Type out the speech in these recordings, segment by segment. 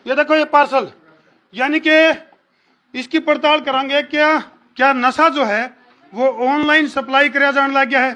ये देखो ये पार्सल, यानी कि इसकी पड़ताल करांगे क्या क्या नशा जो है वो ऑनलाइन सप्लाई कराया जाने लग गया है।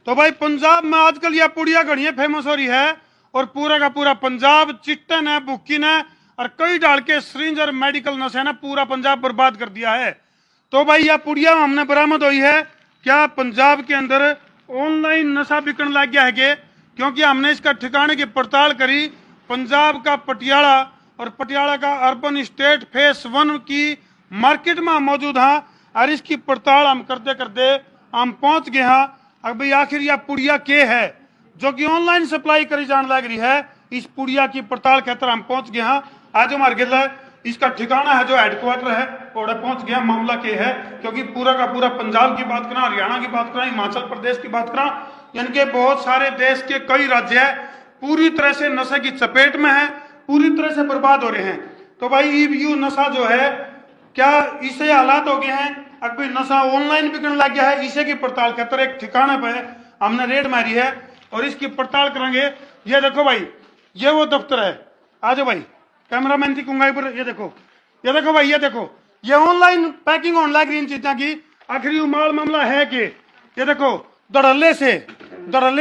तो भाई पंजाब में आजकल यह पुड़िया घड़ियाँ फेमस हो रही है और पूरा का पूरा पंजाब चिट्टन है, बुक्किन है और कई डाल के सिरिंज और मेडिकल नशे ने पूरा पंजाब बर्बाद कर दिया है। तो भाई यह पुड़िया हमने बरामद हुई है, क्या पंजाब के अंदर ऑनलाइन नशा बिकने लग गया है कि, क्योंकि हमने इसका ठिकाने की पड़ताल करी। पंजाब का पटियाला और पटियाला का अर्बन स्टेट फेस 1 की मार्केट में मौजूद हाँ, और इसकी पड़ताल हम करते करते हम पहुंच गए हाँ। अब भाई आखिर यह पुड़िया के है जो कि ऑनलाइन सप्लाई करी जाने लग रही है, इस पुड़िया की पड़ताल खातर हम पहुंच गए हाँ। आज हमारे गिला इसका ठिकाना है जो हेडक्वार्टर है और पहुंच गया। मामला के है क्योंकि पूरा का पूरा पंजाब की बात करें, हरियाणा की बात करें, हिमाचल प्रदेश की बात करें, यानी कि बहुत सारे देश के कई राज्य है पूरी तरह से नशे की चपेट में है, पूरी तरह से बर्बाद हो रहे हैं। तो भाई ये नशा जो है क्या इसे हालात हो गए हैं, अगर नशा ऑनलाइन बिकने लग गया है, इसे की पड़ताल खातर एक ठिकाने पर हमने रेड मारी है और इसकी पड़ताल करेंगे। ये देखो भाई, ये वो दफ्तर है। आ जाओ भाई, कैमरामैन की कुंगाई पर। ये देखो भाई, ये देखो ये ऑनलाइन पैकिंग होने लग रही इन चीजों की। आखिर माल मामला है कि ये देखो धड़ल्ले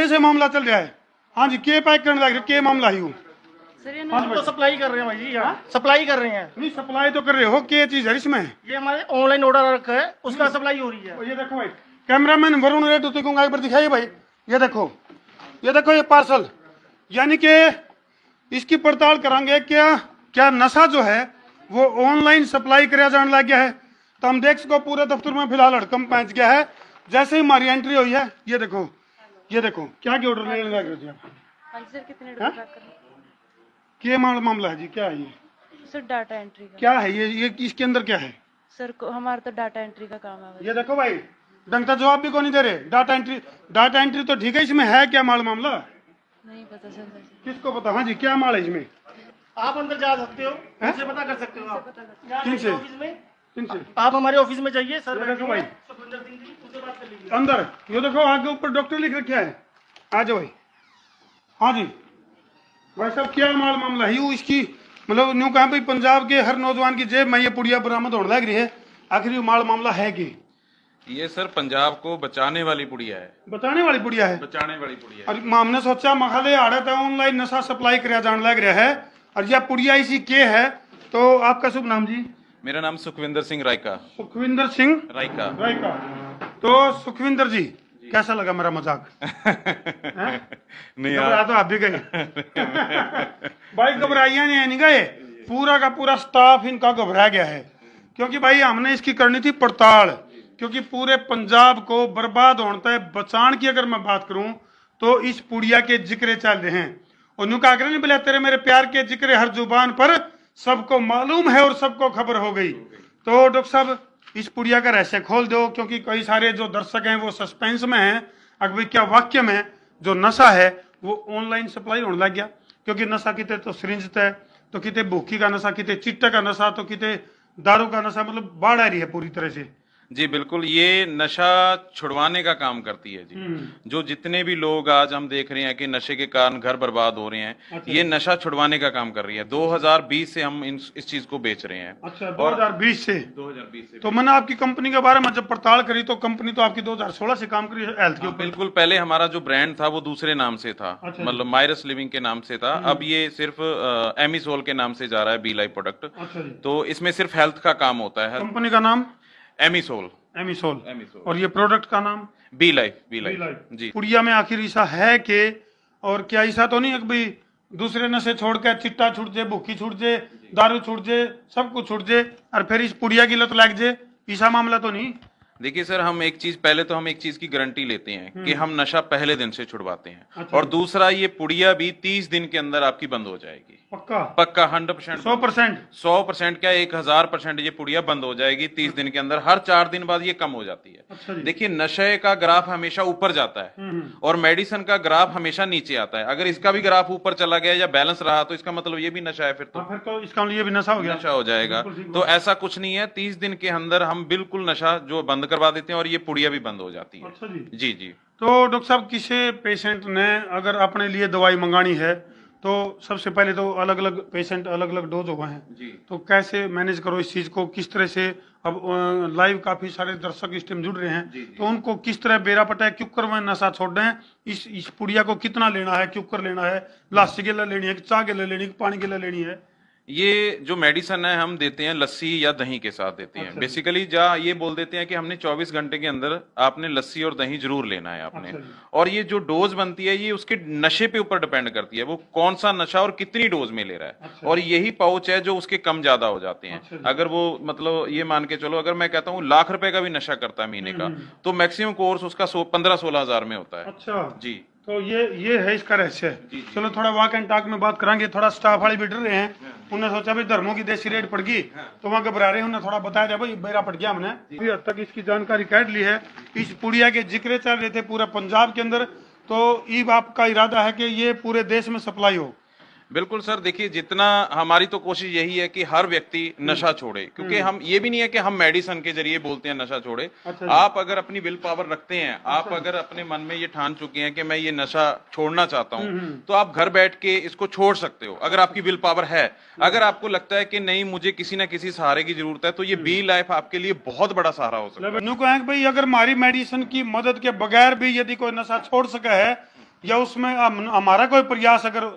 से मामला चल रहा है। हाँ जी, के पैक करने लग रहे, के मामला ही तो सप्लाई कर रहे हैं भाई जी, यहाँ सप्लाई कर रहे हैं। नहीं सप्लाई तो कर रहे हो, क्या चीज है इसमें? ये हमारे ऑनलाइन ऑर्डर रखा है, उसका सप्लाई हो रही है। ये देखो भाई, कैमरामैन वरुण रेड कुंगाई पर दिखाइए भाई। ये देखो ये पार्सल, यानी कि इसकी पड़ताल करांगे क्या क्या नशा जो है वो ऑनलाइन सप्लाई कराया जाने लग गया है। तो हम देख सको पूरे दफ्तर में फिलहाल हड़कम पहुंच गया है। जैसे ही हमारी एंट्री हुई है, ये देखो क्या ऑर्डर लेने लग रहे थे आप? क्या मामला है जी, क्या है ये सर? डाटा एंट्री का। क्या है ये इसके अंदर क्या है सर? हमारा तो डाटा एंट्री का काम है। ये देखो भाई, ढंग का जवाब भी कौन नहीं दे रहे। डाटा एंट्री तो ठीक है, इसमें है क्या मामला? नहीं पता सर। किसको पता? हाँ जी, क्या माल है इसमें? आप अंदर जा सकते हो, उनसे पता कर सकते हो। आप किनसे? ऑफिस में, किनसे? आप हमारे ऑफिस में जाइए सर। देखो भाई सुखविंदर सिंह जी, उनसे बात कर लीजिए। अंदर, ये देखो आगे ऊपर डॉक्टर लिख रखा है। आ जाओ भाई। हाँ जी भाई साहब, क्या मामला है? इसकी मतलब न्यू कहा भाई पंजाब के हर नौजवान की जेब में ये पुड़िया बरामद होने लग रही है। आखिर ये मामला है कि ये सर पंजाब को बचाने वाली पुड़िया है। बताने वाली पुड़िया है, बचाने वाली पुड़िया और हमने सोचा मखाले आड़े तो ऑनलाइन नशा सप्लाई कराया जाने लग रहा है और यह पुड़िया इसी के है। तो आपका शुभ नाम जी? मेरा नाम सुखविंदर सिंह रायका। सुखविंदर सिंह रायका। तो सुखविंदर जी, कैसा लगा मेरा मजाक? नहीं घबरा तो आप भी गए भाई, घबराइया नहीं गए, पूरा का पूरा स्टाफ इनका घबरा गया है क्योंकि भाई हमने इसकी करनी थी पड़ताल, क्योंकि पूरे पंजाब को बर्बाद होने तक बचाने की अगर मैं बात करूं तो इस पुड़िया के जिक्र चल रहे हैं। और न्यू कहा नहीं बोले तेरे मेरे प्यार के जिक्र हर जुबान पर सबको मालूम है और सबको खबर हो गई। तो डॉक्टर साहब इस पुड़िया का रहस्य खोल दो, क्योंकि कई सारे जो दर्शक हैं वो सस्पेंस में हैं अगर क्या वाक्य में जो नशा है वो ऑनलाइन सप्लाई होने लग गया। क्योंकि नशा कितने तो सिरिंज है, तो कितने भूखी का नशा, कितने चिट्टे का नशा, तो कितने दारू का नशा, मतलब बाढ़ आ रही है पूरी तरह से। जी बिल्कुल, ये नशा छुड़वाने का काम करती है जी। जो जितने भी लोग आज हम देख रहे हैं कि नशे के कारण घर बर्बाद हो रहे हैं, अच्छा। ये नशा छुड़वाने का काम कर रही है। 2020 से हम इस चीज को बेच रहे हैं। अच्छा, 2020 से? 2020 से। तो मैंने आपकी कंपनी के बारे में जब पड़ताल करी तो कंपनी तो आपकी 2016 से काम करी है हेल्थ के ऊपर। बिल्कुल, पहले हमारा जो ब्रांड था वो दूसरे नाम से था। अच्छा। मतलब माइरस लिविंग के नाम से था। अब ये सिर्फ एमिसोल के नाम से जा रहा है, बी लाइफ प्रोडक्ट। अच्छा जी। तो इसमें सिर्फ हेल्थ का काम होता है। कंपनी का नाम एमिसोल। और ये प्रोडक्ट का नाम बी लाइफ जी। पुड़िया में आखिर ऐसा है कि, और क्या ऐसा तो नहीं है कि भाई दूसरे नशे छोड़ के चिट्टा छूट जाए, भूखी छूट जाए, दारू छूट जाए, सब कुछ छूट जाए और फिर इस पुड़िया की लत लग जाए, ऐसा मामला तो नहीं? देखिए सर, हम एक चीज की गारंटी लेते हैं कि हम नशा पहले दिन से छुड़वाते हैं। अच्छा। और दूसरा, ये पुड़िया भी 30 दिन के अंदर आपकी बंद हो जाएगी। पक्का 100%। 100% क्या, 1000% ये पुड़िया बंद हो जाएगी 30 दिन के अंदर। हर 4 दिन बाद ये कम हो जाती है। अच्छा। देखिए, नशे का ग्राफ हमेशा ऊपर जाता है और मेडिसिन का ग्राफ हमेशा नीचे आता है। अगर इसका भी ग्राफ ऊपर चला गया या बैलेंस रहा तो इसका मतलब ये भी नशा है। फिर तो इसका ये भी नशा हो गया, नशा हो जाएगा। तो ऐसा कुछ नहीं है, 30 दिन के अंदर हम बिल्कुल नशा जो बंद करवा देते हैं और ये पुड़िया भी बंद हो जाती है। अच्छा जी। जी जी। तो डॉक्टर साहब, किसी पेशेंट ने अगर अपने लिए दवाई मंगानी है तो सबसे पहले तो अलग अलग पेशेंट अलग अलग डोज हुए हैं जी। तो कैसे मैनेज करो इस चीज को, किस तरह से? अब लाइव काफी सारे दर्शक इस टाइम जुड़ रहे हैं तो उनको किस तरह बेरा पटा है, क्यों कर वह नशा छोड़ रहे हैं, इस पुड़िया को कितना लेना है, क्यों कर लेना है, लस्सी के लिए लेनी है, चाय के लिए लेनी है, पानी के लिए लेनी है? ये जो मेडिसिन है हम देते हैं लस्सी या दही के साथ देते हैं। बेसिकली जहाँ ये बोल देते हैं कि हमने 24 घंटे के अंदर आपने लस्सी और दही जरूर लेना है आपने। और ये जो डोज बनती है ये उसके नशे पे ऊपर डिपेंड करती है, वो कौन सा नशा और कितनी डोज में ले रहा है। और यही पाउच है जो उसके कम ज्यादा हो जाते हैं। अगर वो मतलब ये मान के चलो, अगर मैं कहता हूँ लाख रुपए का भी नशा करता है महीने का, तो मैक्सिमम कोर्स उसका 15-16 हजार में होता है। अच्छा जी, तो ये है इसका रहस्य। चलो थोड़ा वॉक एंड टॉक में बात करेंगे। थोड़ा स्टाफ वाले भी डर रहे हैं, उन्हें सोचा भाई धर्मों की देसी रेट पड़ गई तो वहाँ घबरा रहे हैं, उन्हें थोड़ा बताया जाए भाई बेरा पड़ गया हमने। अभी हद तक इसकी जानकारी काट ली है। इस पुड़िया के जिक्र चल रहे थे पूरे पंजाब के अंदर, तो ईब आपका इरादा है कि ये पूरे देश में सप्लाई हो? बिल्कुल सर, देखिए जितना हमारी तो कोशिश यही है कि हर व्यक्ति नशा छोड़े, क्योंकि हम ये भी नहीं है कि हम मेडिसिन के जरिए बोलते हैं नशा छोड़े। आप अगर अपनी विल पावर रखते हैं, आप अगर अपने मन में ये ठान चुके हैं कि मैं ये नशा छोड़ना चाहता हूं, तो आप घर बैठ के इसको छोड़ सकते हो अगर आपकी विल पावर है। अगर आपको लगता है कि नहीं मुझे किसी ना किसी सहारे की जरूरत है, तो ये बी लाइफ आपके लिए बहुत बड़ा सहारा हो सकता है। भाई अगर हमारी मेडिसिन की मदद के बगैर भी यदि कोई नशा छोड़ सका है या उसमें हमारा कोई प्रयास अगर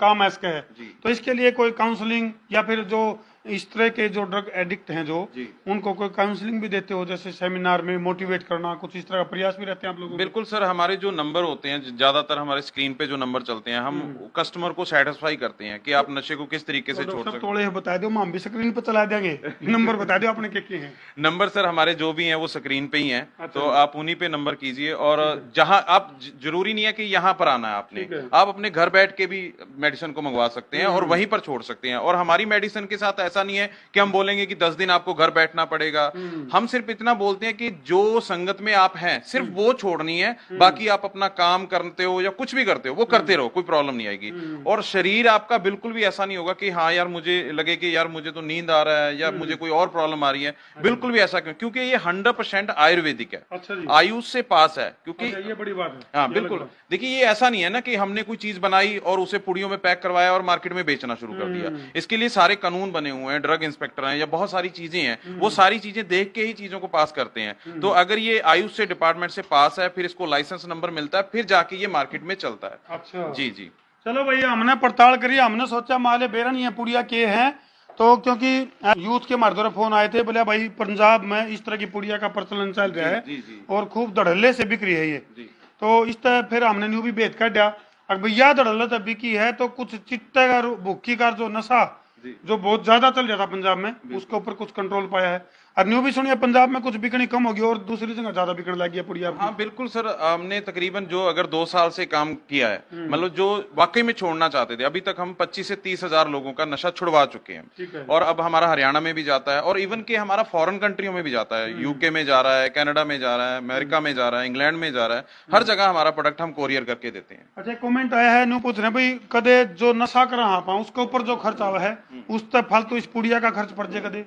काम ऐसा है, तो इसके लिए कोई काउंसलिंग या फिर जो इस तरह के जो ड्रग एडिक्ट हैं जो उनको कोई काउंसलिंग भी देते हो, जैसे सेमिनार में मोटिवेट करना, कुछ इस तरह का प्रयास भी रहते हैं आप लोगों? बिल्कुल सर, हमारे जो नंबर होते हैं, ज्यादातर हमारे स्क्रीन पे जो नंबर चलते हैं, हम कस्टमर को सेटिस्फाई करते हैं कि आप नशे को किस तरीके से छोड़ सकते हैं। थोड़े बता दो, हम भी स्क्रीन पे चला देंगे। नंबर बता दो अपने क्या हैं? नंबर सर हमारे जो भी हैं वो स्क्रीन पे ही हैं, तो आप उन्हीं पे नंबर कीजिए। और जहां आप, जरूरी नहीं है कि यहाँ पर आना है आपने, आप अपने घर बैठ के भी मेडिसिन को मंगवा सकते हैं और वहीं पर छोड़ सकते हैं। और हमारी मेडिसिन के साथ ऐसा नहीं है कि हम बोलेंगे कि 10 दिन आपको घर बैठना पड़ेगा। हम सिर्फ इतना बोलते हैं कि जो संगत में आप हैं सिर्फ वो छोड़नी है, बाकी आप अपना काम करते हो या कुछ भी करते हो वो करते रहो, कोई प्रॉब्लम नहीं आएगी। और शरीर आपका बिल्कुल भी ऐसा नहीं होगा कि हाँ यार मुझे लगे कि यार मुझे तो नींद आ रहा है या मुझे कोई और प्रॉब्लम आ रही है, बिल्कुल भी ऐसा क्यों, क्योंकि ये 100% आयुर्वेदिक है। आयुष से पास है, क्योंकि ये बड़ी बात है। हाँ बिल्कुल, देखिए ये ऐसा नहीं है ना कि हमने कोई चीज बनाई और उसे पुड़ियों में पैक करवाया और मार्केट में बेचना शुरू कर दिया। इसके लिए सारे कानून बने हुए हैं, ड्रग इंस्पेक्टर हैं या बहुत सारी चीजें हैं, वो सारी चीजें देख के ही चीजों को पास करते हैं। तो अगर ये आयुष से डिपार्टमेंट से पास है, फिर इसको लाइसेंस नंबर मिलता है, फिर जाके ये मार्केट में चलता है। अच्छा जी जी, चलो भैया, हमने पड़ताल करी, हमने सोचा माले बेरन ये पुड़िया के हैं, तो क्योंकि यूथ के हमारे द्वारा फोन आए थे, बोले भाई पंजाब में इस तरह की पुड़िया का प्रचलन चल रहा है और खूब धड़ल्ले से बिक्री है ये, तो इस तरह फिर हमने न्यू भी भेद कर दिया। अगर भैया धड़ल्ले तब बिकी है तो कुछ चिट्टे का भुक्की का जो नशा जो बहुत ज्यादा चल जाता पंजाब में, उसके ऊपर कुछ कंट्रोल पाया है। और न्यू भी सुनिए पंजाब में कुछ बिकनी कम होगी और दूसरी जगह ज्यादा बिकने लगी है पुड़िया। हाँ बिल्कुल सर, हमने तकरीबन जो अगर 2 साल से काम किया है, मतलब जो वाकई में छोड़ना चाहते थे, अभी तक हम 25 से 30 हजार लोगों का नशा छुड़वा चुके हैं। और अब हमारा हरियाणा में भी जाता है और इवन के हमारा फॉरेन कंट्रियों में भी जाता है, यूके में जा रहा है, कनाडा में जा रहा है, अमेरिका में जा रहा है, इंग्लैंड में जा रहा है, हर जगह हमारा प्रोडक्ट हम कोरियर करके देते हैं। अच्छा, कमेंट आया है, न्यू पूछ रहे हैं भाई कदे जो नशा कर रहा पाऊँ उसके ऊपर जो खर्च आवा है उस तक फालतू इस पुड़िया का खर्च पड़ जाए कदे?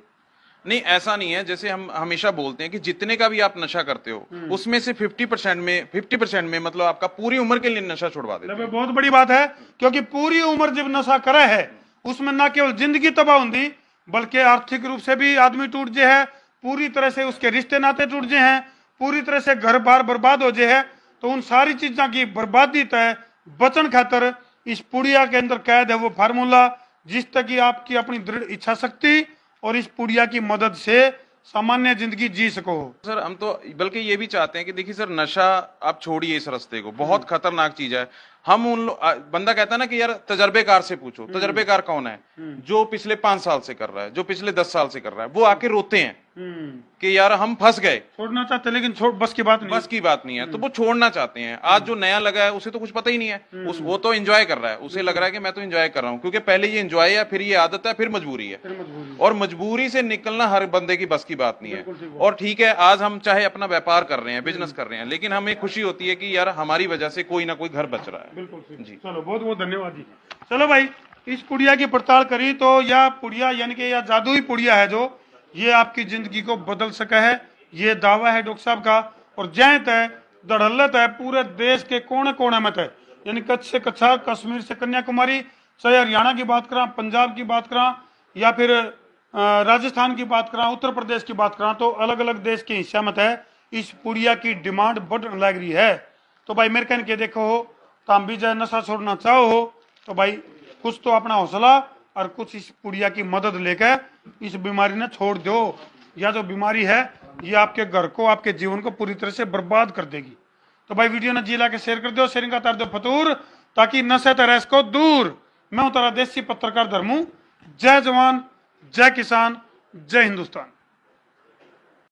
नहीं, ऐसा नहीं है। जैसे हम हमेशा बोलते हैं कि जितने का भी आप नशा करते हो उसमें से 50% में मतलब आपका पूरी उम्र के लिए नशा छुड़वा देते हैं। बहुत बड़ी बात है, क्योंकि पूरी उम्र जब नशा करे है उसमें ना केवल जिंदगी तबाह होती बल्कि आर्थिक रूप से भी आदमी टूट जे है, पूरी तरह से उसके रिश्ते नाते टूट जे हैं, पूरी तरह से घर बार बर्बाद हो जे है। तो उन सारी चीजों की बर्बादी तय बचन खातर इस पुड़िया के अंदर कैद है वो फार्मूला, जिस तक की आपकी अपनी दृढ़ इच्छा शक्ति और इस पुड़िया की मदद से सामान्य जिंदगी जी सको। सर हम तो बल्कि ये भी चाहते हैं कि देखिए सर, नशा आप छोड़िए इस रास्ते को, बहुत खतरनाक चीज है। हम बंदा कहता है ना कि यार तजर्बेकार से पूछो, तजर्बेकार कौन है? जो पिछले 5 साल से कर रहा है, जो पिछले 10 साल से कर रहा है, वो आके रोते हैं कि यार हम फंस गए। छोड़ना चाहते लेकिन बस की बात नहीं है, तो वो छोड़ना चाहते हैं। आज जो नया लगा है उसे तो कुछ पता ही नहीं है, वो तो एंजॉय कर रहा है, उसे लग रहा है कि मैं तो एंजॉय कर रहा हूँ, क्योंकि पहले ये एंजॉय है, फिर ये आदत है, फिर मजबूरी है। और मजबूरी से निकलना हर बंदे की बस की बात नहीं है। और ठीक है, आज हम चाहे अपना व्यापार कर रहे हैं, बिजनेस कर रहे हैं, लेकिन हमें खुशी होती है कि यार हमारी वजह से कोई ना कोई घर बच रहा है। बिल्कुल जी, चलो बहुत बहुत धन्यवाद जी। चलो भाई, इस पुड़िया की पड़ताल करी तो यह पुड़िया यानी कि यह जादुई पुड़िया है जो ये आपकी जिंदगी को बदल सका है, ये दावा है डॉक्टर साहब का। और जय तय दड़ल्लत है पूरे देश के कोने कोने में तय, यानी कच्छ से कच्छा, कश्मीर से कन्याकुमारी, चाहे हरियाणा की बात करा, पंजाब की बात करा, या फिर राजस्थान की बात करा, उत्तर प्रदेश की बात करा, तो अलग अलग देश के हिस्सा में है इस पुड़िया की डिमांड बढ़ लग रही है। तो भाई मेरे कहने के देखो हो, तुम भी चाहे नशा छोड़ना चाहो हो तो भाई कुछ तो अपना हौसला और कुछ इस पुड़िया की मदद लेकर इस बीमारी ने छोड़ दो। यह जो बीमारी है ये आपके घर को, आपके जीवन को पूरी तरह से बर्बाद कर देगी। तो भाई वीडियो ने जी ला के शेयर कर दो, शेयरिंग का तार दो फतूर, ताकि नशे तरह को दूर। मैं हूं तारा देसी पत्रकार धर्मू। जय जवान, जय किसान, जय हिंदुस्तान।